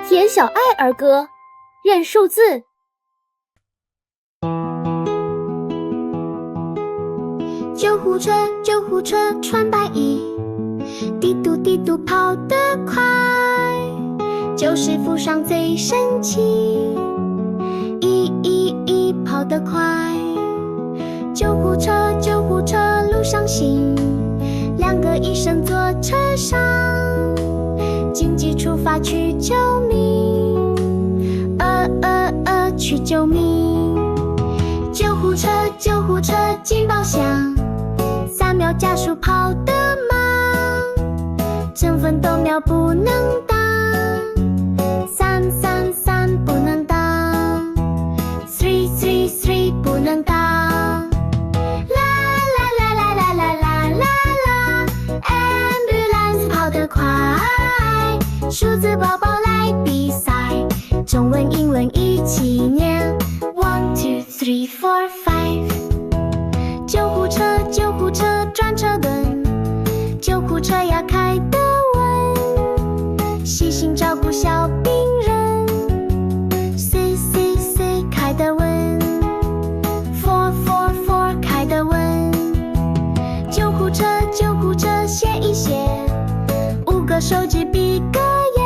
田小爱儿歌，认数字。救护车，救护车，穿白衣，滴嘟滴嘟跑得快，救师傅上最神奇，跑得快。救护车，救护车，路上行，两个医生坐车上，紧急出发去救命，去救命。救护车，救护车，警报响，3秒加速跑得慢，争分夺秒不能当，3不能当，3不能当。啦啦啦啦啦啦啦啦啦 ，Ambulance 跑得快，数字宝宝来比赛，中文英文一起念，1 2 3 4 5。救护车，救护车，转车轮，救护车要开得稳，细心照顾小病人，C开得稳，4开得稳。救护车，救护车，写一写，5个手指闭个眼，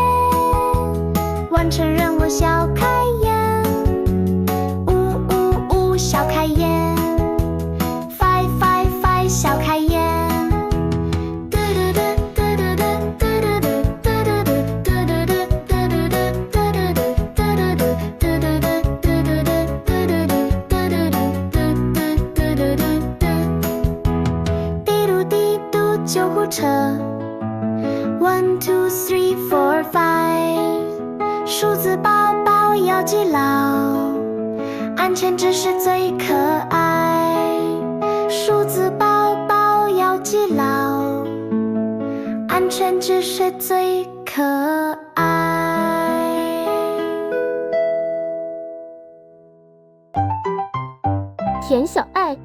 完成任务小开眼，小开眼。小开眼，嘟嘟嘟嘟嘟嘟嘟嘟嘟滴嘟滴嘟救护车，1 2 3 4 5，数字宝宝要记牢，安全知识最可爱，数字宝宝要记牢，安全知识最可爱。田小爱